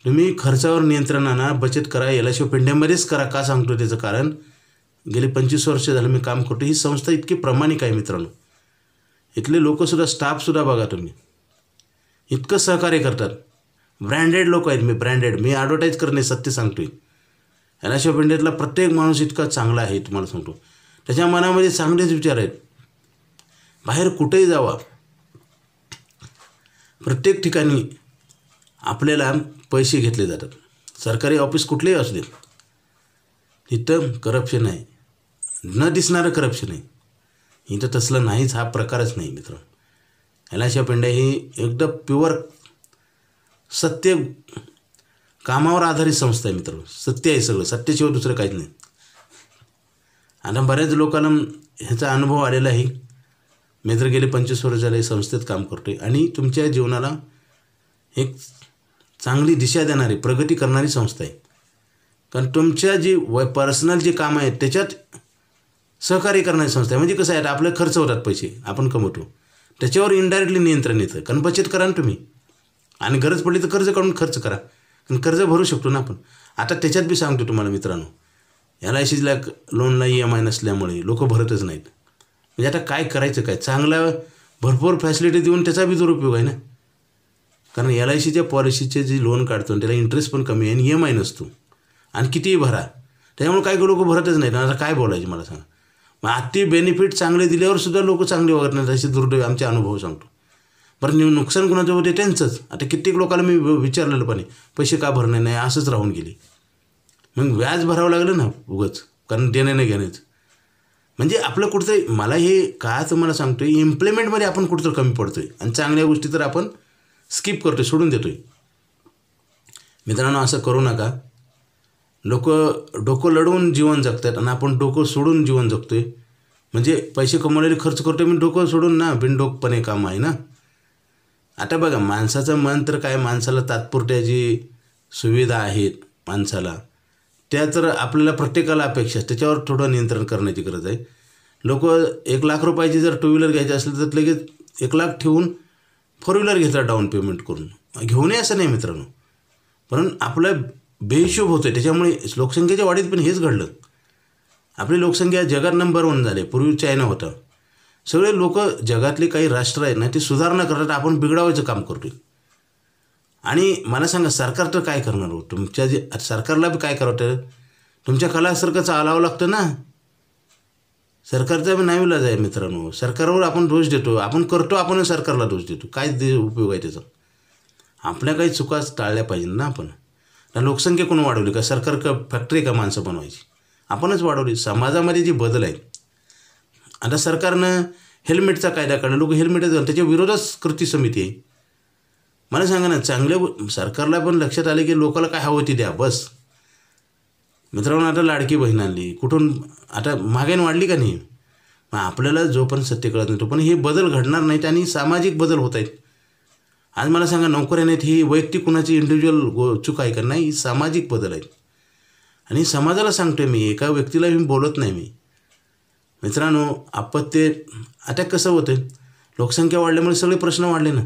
तुम्ही खर्चावर नियंत्रण आणा, बचत करा. LIC ऑफ इंडियामध्येच करा. का सांगतो त्याचं कारण, गेले 25 वर्ष झालं मी काम करतो. ही संस्था इतकी प्रामाणिक आहे मित्रांनो. इथले लोकसुद्धा, स्टाफसुद्धा बघा तुम्ही, इतकं सहकार्य करतात. ब्रँडेड लोक आहेत. मी ॲडव्हर्टाईज करणे, सत्य सांगतोय. LIC ऑफ इंडियातला प्रत्येक माणूस इतका चांगला आहे, तुम्हाला सांगतो. त्याच्या मनामध्ये चांगलेच विचार आहेत. बाहेर कुठेही जावा, प्रत्येक ठिकाणी आपल्याला पैसे घेतले जातात. सरकारी ऑफिस कुठलेही असू दे, तिथं करप्शन आहे, न दिसणारं करप्शन आहे. इथं तसलं नाहीच, हा प्रकारच नाही मित्रांनो. LIC ऑफ इंडिया ही एकदम प्युअर सत्य कामावर आधारित संस्था आहे मित्रांनो. सत्य आहे सगळं, सत्याशिवाय दुसरं काहीच नाही. आता बऱ्याच लोकांना ह्याचा अनुभव आलेला आहे. मी तर गेले 25 वर्ष झाले संस्थेत काम करतो आहे आणि तुमच्या जीवनाला एक चांगली दिशा देणारी, प्रगती करणारी संस्था आहे. कारण तुमच्या जी पर्सनल जे काम आहे त्याच्यात सहकार्य करणारी संस्था आहे. म्हणजे कसं आहे, आपले खर्च होतात, पैसे आपण कमवतो, त्याच्यावर इनडायरेक्टली नियंत्रण येतं. कारण बचत करा ना तुम्ही, आणि गरज पडली तर कर्ज काढून खर्च करा. कारण कर्ज भरू शकतो ना आपण. आता त्याच्यात बी सांगतो तुम्हाला मित्रांनो, LICला लोनला EMI नसल्यामुळे लोक भरतच नाहीत. म्हणजे आता काय करायचं काय? चांगला भरपूर फॅसिलिटी देऊन त्याचा बी दुरुपयोग आहे ना. कारण LICच्या पॉलिसीचे जे लोन काढतो त्याला इंटरेस्ट पण कमी आहे आणि EMI नसतो, आणि कितीही भरा. त्याच्यामुळे काही लोक भरतच नाहीत. आता काय बोलायचे मला सांगा. मग अति बेनिफिट चांगले दिल्यावर सुद्धा लोक चांगले वागत नाहीत. असे दुर्दैव आमचे अनुभव सांगतो. बरं, नुकसान कुणाचं होते त्यांचंच. आता कित्येक लोकांना मी विचारलेलं, पण पैसे का भरणे नाही, असंच राहून गेली. मग व्याज भरावं लागलं ना उगच, कारण देणे नाही घेण्याचं. म्हणजे आपलं कुठंतरी, मला हे का तुम्हाला सांगतो आहे, इम्प्लिमेंटमध्ये आपण कुठंतरी कमी पडतो आहे आणि चांगल्या गोष्टी तर आपण स्किप करतो आहे, सोडून देतो आहे. मित्रांनो, असं करू नका. लोक डोकं लढवून जीवन जगतात आणि आपण डोकं सोडून जीवन जगतोय. म्हणजे पैसे कमवलेले खर्च करतोय, मी डोकं सोडून ना, बिनडोकपणे काम आहे ना. आता बघा, माणसाचं मन तर काय, माणसाला तात्पुरत्या जी सुविधा आहेत माणसाला, त्या तर आपल्याला प्रत्येकाला अपेक्षा आहे, त्याच्यावर थोडं नियंत्रण करण्याची गरज आहे. लोक 1,00,000 रुपयाची जर टू व्हीलर घ्यायची असेल तर लगेच 1,00,000 ठेवून फोर व्हीलर घेतात डाऊन पेमेंट करून. घेऊनही असं नाही मित्रांनो, पण आपलं बेहिशोब होतं आहे. त्याच्यामुळे लोकसंख्येच्या वाढीत पण हेच घडलं. आपली लोकसंख्या जगात नंबर 1 झाली. पूर्वी चायना होता. सगळे लोक, जगातले काही राष्ट्र आहेत ना, ते सुधारणा करतात, आपण बिघडवायचं काम करतोय. आणि मला सांगा, सरकार तर काय करणार हो? तुमच्या जे सरकारला बी काय करावं, तुमच्या कलासारखं चालावं लागतं ना. सरकारचा बी नाईलाज आहे मित्रांनो. सरकारवर आपण दोष देतो, आपण करतो, आपण सरकारला दोष देतो. काय उपयोग आहे त्याचा? आपल्या काही चुका टाळल्या पाहिजे ना आपण. लोकसंख्या कोण वाढवली? का सरकार का फॅक्टरी का माणसं बनवायची? आपणच वाढवली. समाजामध्ये जी बदल आहेत, आता सरकारनं हेल्मेटचा कायदा काढला, लोक हेल्मेट घालतात, त्याच्या विरोधात कृती समिती आहे. मला सांगा ना, चांगल्या सरकारला पण लक्षात आले की लोकाला काय हवं ती द्या, बस. मित्रांनो, आता लाडकी बहीण आणली, कुठून आता महागाई वाढली का नाही? मग आपल्याला जो पण सत्य कळत नाही तो पण हे बदल घडणार नाहीत आणि सामाजिक बदल होत आहेत. आज मला सांगा, नोकऱ्या नाहीत, ही वैयक्तिक कुणाची इंडिव्हिज्युअल चूक आहे का? नाही, ही सामाजिक बदल आहेत. आणि समाजाला सांगतोय मी, एका व्यक्तीला मी बोलत नाही. मी मित्रांनो, आपत्ती आता कसं होतं, लोकसंख्या वाढल्यामुळे सगळे प्रश्न वाढले ना.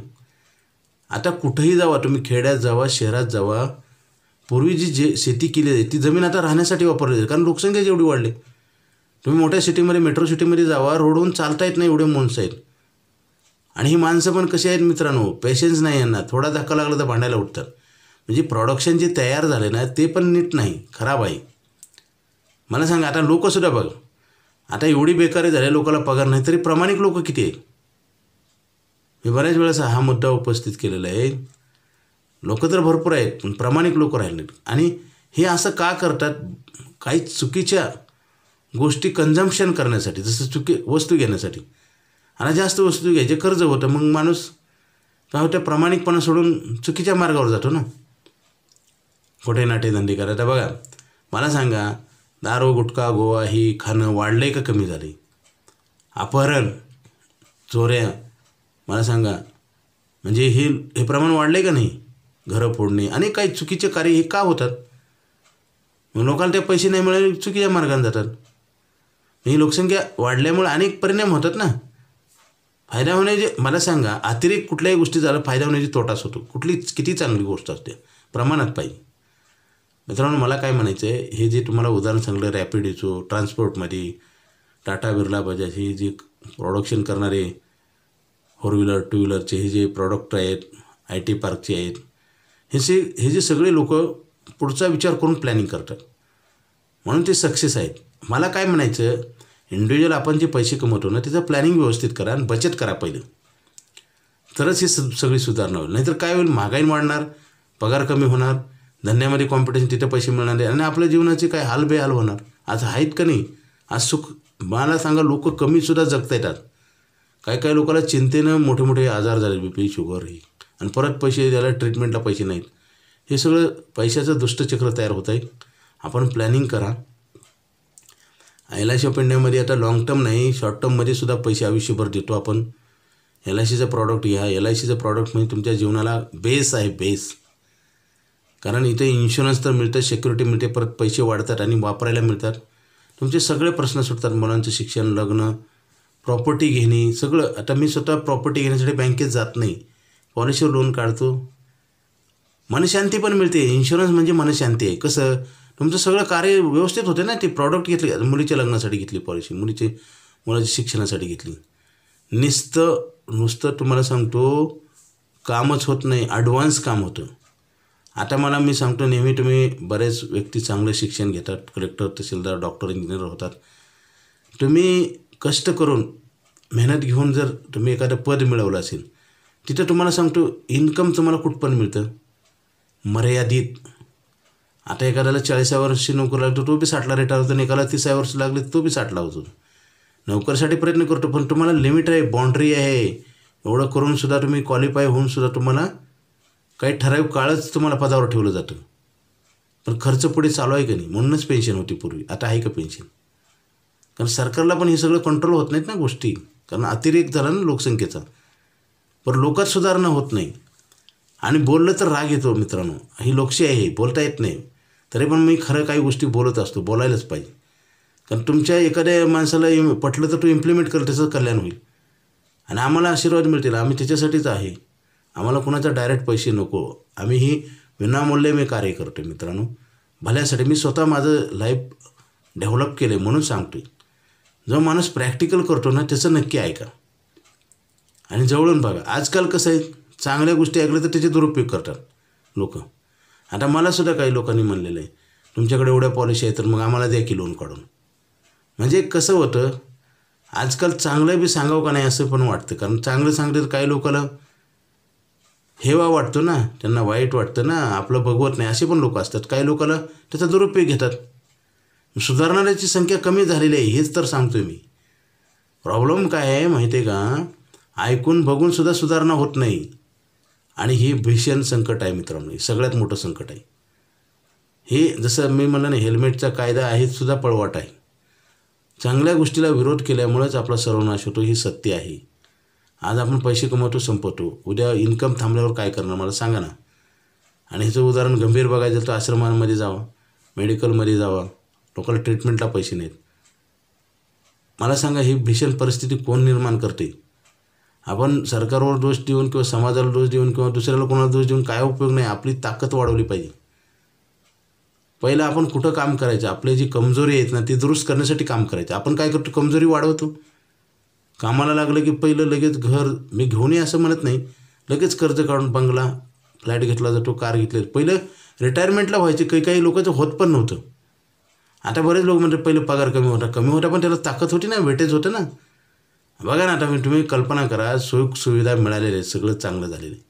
आता कुठेही जावा तुम्ही, खेड्यात जावा, शहरात जावा, पूर्वी जी शेती केली जाते ती जमीन आता राहण्यासाठी वापरली जाते, कारण लोकसंख्या जेवढी वाढली. तुम्ही मोठ्या सिटीमध्ये, मेट्रो सिटीमध्ये जावा, रोडवरून चालता येत नाही, एवढे माणसं आहेत. आणि ही माणसं पण कशी आहेत मित्रांनो, पेशन्स नाही यांना, थोडा धक्का लागला तर भांडायला उठतात. म्हणजे प्रोडक्शन जे तयार झाले ना, ते पण नीट नाही, खराब आहे. मला सांगा, आता लोकंसुद्धा बघ, आता एवढी बेकारी झाली, लोकांना पगार नाही, तरी प्रामाणिक लोक किती आहेत? मी बऱ्याच वेळेस हा मुद्दा उपस्थित केलेला आहे. लोक तर भरपूर आहेत, पण प्रामाणिक लोक राहिले नाहीत. आणि हे असं का करतात? काही चुकीच्या गोष्टी कन्झम्पशन करण्यासाठी, जसं वस्तू घेण्यासाठी. आणि जास्त वस्तू घ्यायचे, कर्ज होतं, मग माणूस काय होतं, प्रामाणिकपणा सोडून चुकीच्या मार्गावर जातो ना, खोटे नाटे धंदे करायला. बघा, मला सांगा, दारू, गुटखा, गोवा ही खाणं वाढलं का कमी झाले? अपहरण, चोऱ्या, मला सांगा, म्हणजे हे प्रमाण वाढलं का नाही? घरं फोडणे आणि काही चुकीचे कार्य हे का होतात? मग लोकांना ते पैसे नाही मिळाले, चुकीच्या मार्गाने जातात. ही लोकसंख्या वाढल्यामुळे अनेक परिणाम होतात ना. फायदा होण्याचे, मला सांगा, अतिरिक्त कुठल्याही गोष्टी झालं, फायदा होण्याची तोटाच होतो. किती चांगली गोष्ट असते, प्रमाणात पाहिजे. मित्रांनो, मला काय म्हणायचं आहे, हे जे तुम्हाला उदाहरण सांगलं, रॅपिडोचं, ट्रान्सपोर्टमध्ये टाटा, बिर्ला, बजाज, हे जे प्रोडक्शन करणारे फोर व्हीलर, टू व्हीलरचे हे जे प्रॉडक्ट आहेत, IT पार्कचे आहेत, हे जे सगळे लोक पुढचा विचार करून प्लॅनिंग करतात, म्हणून ते सक्सेस आहेत. मला काय म्हणायचं, इंडिव्हिज्युअल आपण जे पैसे कमवतो ना, त्याचं प्लॅनिंग व्यवस्थित करा आणि बचत करा पहिलं, तरच ही सगळी सुधारणा होईल. नाहीतर काय होईल, महागाई वाढणार, पगार कमी होणार, धंद्यामध्ये कॉम्पिटिशन, तिथं पैसे मिळणार नाही आणि आपल्या जीवनाचे काय हाल बेहाल होणार. आज आहेत का नाही? आज सुख, मला सांगा, लोक कमीसुद्धा जगता येतात. काय लोकांना चिंतेनं मोठे मोठे आजार झाले, BP, शुगर, हे, आणि परत पैसे द्यायला, ट्रीटमेंटला पैसे नाहीत. हे सगळं पैशाचं दुष्टचक्र तयार होत आहे. आपण प्लॅनिंग करा. LIC ऑफ इंडियामध्ये आता लाँग टर्म नाही, शॉर्ट टर्ममध्ये सुद्धा पैसे आयुष्यभर देतो आपण. LICचं प्रॉडक्ट घ्या. LICचं प्रॉडक्ट म्हणजे तुमच्या जीवनाला बेस आहे, बेस. कारण इथे इन्शुरन्स तर मिळतं, सिक्युरिटी मिळते, परत पैसे वाढतात आणि वापरायला मिळतात. तुमचे सगळे प्रश्न सुटतात. मुलांचं शिक्षण, लग्न, प्रॉपर्टी घेणे, सगळं. आता मी स्वतः प्रॉपर्टी घेण्यासाठी बँकेत जात नाही, पॉलिसीवर लोन काढतो. मनशांती पण मिळते. इन्शुरन्स म्हणजे मनशांती आहे. कसं, तुमचं सगळं कार्य व्यवस्थित होते ना. ते प्रॉडक्ट घेतले, मुलीच्या लग्नासाठी घेतली पॉलिसी, मुलाच्या शिक्षणासाठी घेतली. नुसतं तुम्हाला सांगतो, कामच होत नाही, ॲडव्हान्स काम होतं. आता मी सांगतो नेहमी, तुम्ही बरेच व्यक्ती चांगलं शिक्षण घेतात, कलेक्टर, तहसीलदार, डॉक्टर, इंजिनियर होतात. तुम्ही कष्ट करून, मेहनत घेऊन जर तुम्ही एखादं पद मिळवलं असेल, तिथं तुम्हाला सांगतो इन्कम तुम्हाला कुठपर्यंत मिळतं, मर्यादित. आता एखाद्याला 40व्या वर्षी नोकरी लागतो, तो बी 60ला रिटायर होतो, आणि एखाद्याला 30व्या वर्षी लागले तो बी 60ला होतो. नोकरीसाठी प्रयत्न करतो, पण तुम्हाला लिमिट आहे, बाउंड्री आहे. एवढं करूनसुद्धा तुम्ही क्वालिफाय होऊनसुद्धा तुम्हाला काही ठराविक काळच तुम्हाला पदावर ठेवलं जातं, पण खर्च पुढे चालू आहे का नाही. म्हणूनच पेन्शन होती पूर्वी, आता आहे का पेन्शन. कारण सरकारला पण हे सगळं कंट्रोल होत नाहीत ना गोष्टी, कारण अतिरेक झाला ना लोकसंख्येचा. पण लोकात सुधारणा होत नाही आणि बोललं तर राग येतो मित्रांनो. ही लोकशाही आहे, बोलता येत नाही. तरी पण मी खरं काही गोष्टी बोलत असतो, बोलायलाच पाहिजे. कारण तुमच्या एखाद्या माणसाला पटलं तर तो इम्प्लिमेंट करेल, त्याचं कल्याण होईल आणि आम्हाला आशीर्वाद मिळतील. आम्ही त्याच्यासाठीच आहे. आम्हाला कुणाचा डायरेक्ट पैसे नको. आम्ही ही विनामूल्य कार्य करतो मित्रांनो, भल्यासाठी. मी स्वतः माझं लाईफ डेव्हलप केलं म्हणून सांगतो. जो माणूस प्रॅक्टिकल करतो ना त्याचं नक्की ऐका आणि जवळून बघा. आजकाल कसं आहे, चांगल्या गोष्टी ऐकल्या तर त्याचे दुरुपयोग करतात लोक. आता मलासुद्धा काही लोकांनी म्हणलेलं आहे, तुमच्याकडे एवढ्या पॉलिसी आहे तर मग आम्हाला द्या की लोन काढून. म्हणजे कसं होतं, आजकाल चांगलं बी सांगावं का नाही असं पण वाटतं. कारण चांगलं सांगलं तर काही लोकांना हेवा वाटतो ना, त्यांना वाईट वाटतं ना, आपलं बघवत नाही, असे पण लोक असतात. काही लोकांना त्याचा दुरुपयोग घेतात. सुधारणाऱ्याची संख्या कमी झालेली आहे, हेच तर सांगतो मी. प्रॉब्लेम काय आहे माहिती आहे का, ऐकून बघून सुद्धा सुधारणा होत नाही आणि ही भीषण संकट आहे मित्रांनो. सगळ्यात मोठं संकट आहे हे. जसं मी म्हणलं ना, हेल्मेटचा कायदा आहे सुद्धा पळवाट आहे. चांगल्या गोष्टीला विरोध केल्यामुळेच आपला सर्वनाश होतो, ही सत्य आहे. आज आपण पैसे कमवतो, संपवतो, उद्या इन्कम थांबल्यावर काय करणार मला सांगा ना. आणि ह्याचं उदाहरण गंभीर बघायचं तर आश्रमांमध्ये जावा, मेडिकलमध्ये जावा, लोकांना ट्रीटमेंटला पैसे नाहीत. मला सांगा, ही भीषण परिस्थिती कोण निर्माण करते. आपण सरकारवर दोष देऊन किंवा समाजाला दोष देऊन किंवा दुसऱ्याला कोणाला दोष देऊन काय उपयोग नाही. आपली ताकद वाढवली पाहिजे. पहिलं आपण कुठं काम करायचं, आपली जी कमजोरी आहेत ना ती दुरुस्त करण्यासाठी काम करायचं. आपण काय करतो, कमजोरी वाढवतो. कामाला लागलं की पहिलं लगेच घर मी घेऊन ये असं म्हणत नाही, लगेच कर्ज काढून बंगला फ्लॅट घेतला जातो, कार घेतले. पहिलं रिटायरमेंटला व्हायचे, काही लोकांचं होत पण नव्हतं. आता बरेच लोक म्हणतात पहिलं पगार कमी होता पण त्याला ताकद होती ना, वेटेज होतं ना. बघा ना, आता तुम्ही कल्पना करा, सुविधा मिळालेल्या आहेत, सगळं चांगलं झालेलं आहे.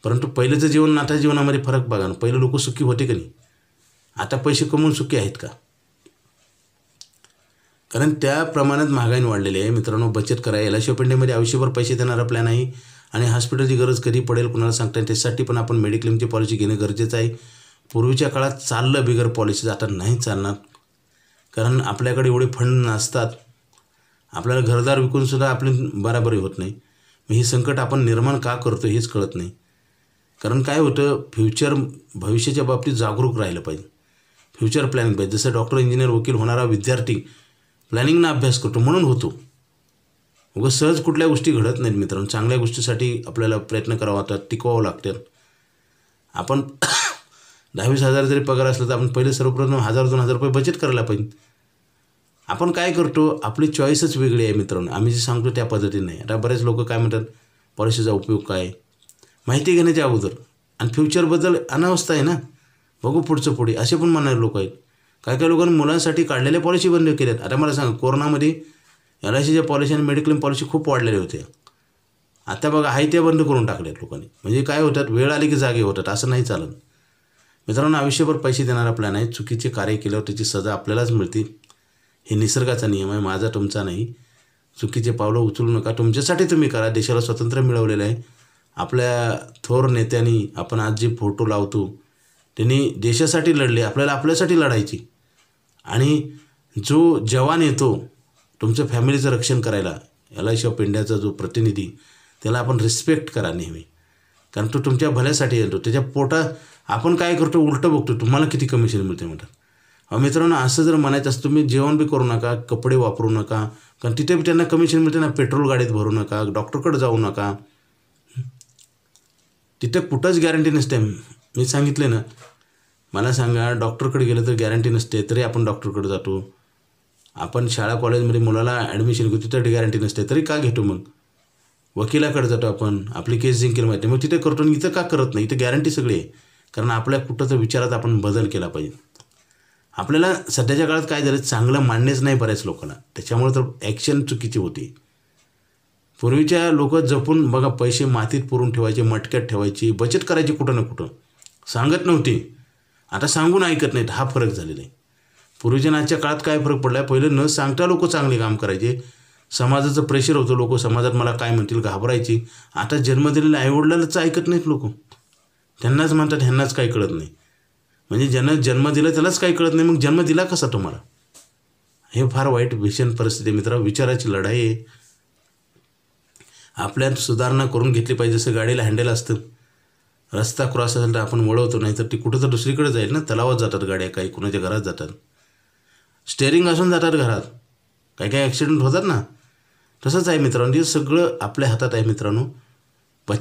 परंतु पहिलेचं जीवन आणि आता जीवनामध्ये फरक बघा ना. पहिले लोक सुखी होते का नाही, आता पैसे कमवून सुखी आहेत का. कारण त्या प्रमाणात महागाई वाढलेली आहे मित्रांनो. बचत करा. LIC ऑफ इंडियामध्ये आयुष्यभर पैसे देणारा प्लॅन आहे आणि हॉस्पिटलची गरज कधी पडेल कुणाला सांगता येईल. त्यासाठी पण आपण मेडिक्लेमची पॉलिसी घेणं गरजेचं आहे. पूर्वीच्या काळात चाललं बिगर पॉलिसीज, आता नाही चालणार. कारण आपल्याकडे एवढे फंड नसतात. आपल्याला घरदार विकूनसुद्धा आपली बराबरी होत नाही. मग ही संकट आपण निर्माण का करतो हेच कळत नाही. कारण काय होतं, भविष्याच्या बाबतीत जागरूक राहिलं पाहिजे. फ्युचर प्लॅनिंग पाहिजे. जसं डॉक्टर, इंजिनियर, वकील होणारा विद्यार्थी प्लॅनिंगनं अभ्यास करतो म्हणून होतो. उगाच सहज कुठल्या गोष्टी घडत नाहीत मित्रांनो. चांगल्या गोष्टीसाठी आपल्याला प्रयत्न करावा लागतात, टिकवावं लागतात. आपण 10-20 हजार जरी पगार असला तर आपण पहिले सर्वप्रथम 1000-2000 रुपये बचत करायला पाहिजे. आपण काय करतो, आपली चॉईसच वेगळी आहे मित्रांनो. आम्ही जे सांगतो त्या पद्धतीने नाही. आता बरेच लोक काय म्हणतात, पॉलिसीचा उपयोग काय माहिती घेण्याच्या अगोदर आणि फ्युचरबद्दल अनावस्था आहे ना, बघू पुढचं पुढे असे पण म्हणणारे लोक आहेत. काही लोकांनी मुलांसाठी काढलेल्या पॉलिसी बंद केल्यात. आता मला सांगा, कोरोनामध्ये LICच्या पॉलिसी आणि मेडिक्लेम पॉलिसी खूप वाढलेल्या होत्या. आता बघा आहे त्या बंद करून टाकल्यात लोकांनी. म्हणजे काय होतात, वेळ आली की जागे होतात. असं नाही चालत मित्रांनो. आयुष्यभर पैसे देणारा प्लॅन आहे. चुकीचे कार्य केल्यावर त्याची सजा आपल्यालाच मिळते. हे निसर्गाचा नियम आहे, माझा तुमचा नाही. चुकीचे पावलं उचलू नका. तुमच्यासाठी तुम्ही करा. देशाला स्वातंत्र्य मिळवलेलं आहे. आपल्या थोर नेत्यांनी आपण आज जे फोटो लावतो त्यांनी देशासाठी लढले, आपल्याला आपल्यासाठी लढायची. आणि जो जवान येतो तुमच्या फॅमिलीचं रक्षण करायला, LIC ऑफ इंडियाचा जो प्रतिनिधी, त्याला आपण रिस्पेक्ट करा नेहमी. कारण तो तुमच्या भल्यासाठी येतो. त्याच्या पोटात आपण काय करतो, उलटं बघतो, तुम्हाला किती कमिशन मिळते म्हणतात. मित्रांनो, असं जर म्हणायचं असतं, तुम्ही जेवण बी करू नका, कपडे वापरू नका, कारण तिथे बी त्यांना कमिशन मिळते ना. पेट्रोल गाडीत भरू नका, डॉक्टरकडे जाऊ नका. तिथे कुठंच गॅरंटी नसते. मी सांगितले ना, मला सांगा, डॉक्टरकडे गेलं तर गॅरंटी नसते, तरी आपण डॉक्टरकडे जातो. आपण शाळा कॉलेजमध्ये मुलाला ॲडमिशन घेतो, तिथे गॅरंटी नसते, तरी का घेतो. मग वकिलाकडे जातो आपण, आपली केस जिंकेल माहिती, मग तिथे करतो. इथं का करत नाही, इथं गॅरंटी सगळी आहे. कारण आपल्या कुठं तर विचारात आपण बदल केला पाहिजे. आपल्याला सध्याच्या काळात काय झालं, चांगलं मान्यच नाही बऱ्याच लोकांना. त्याच्यामुळे तर ॲक्शन चुकीची होती. पूर्वीच्या लोक जपून बघा, पैसे मातीत पुरून ठेवायचे, मटक्यात ठेवायची, बचत करायची कुठं ना कुठं, सांगत नव्हती. आता सांगून ऐकत नाहीत. हा फरक झालेला आहे. पूर्वीच्या आजच्या काळात काय फरक पडला आहे, पहिलं न सांगता लोक चांगले काम करायचे. समाजाचं प्रेशर होतं, लोक समाजात मला काय म्हणतील घाबरायची. आता जन्म दिलेल्या आईवडिलांच ऐकत नाहीत लोक. त्यांनाच म्हणतात ह्यांनाच काही कळत नाही. म्हणजे ज्यानं जन्म दिला त्यालाच काही कळत नाही, मग जन्म दिला कसा तुम्हाला? हे फार वाईट भीषण परिस्थिती मित्रा. विचाराची लढाई आहे. आपल्यात सुधारणा करून घेतली पाहिजे. जसं गाडीला हँडल असतं, रस्ता क्रॉस असेल तर आपण वळवतो, नाही तर ती कुठं तर दुसरीकडे जाईल ना. तलावात जातात गाड्या, काही कुणाच्या घरात जातात, स्टेअरिंग असून जातात घरात, काही काही ॲक्सिडेंट होतात ना. तसंच आहे मित्रांनो, हे सगळं आपल्या हातात आहे मित्रांनो.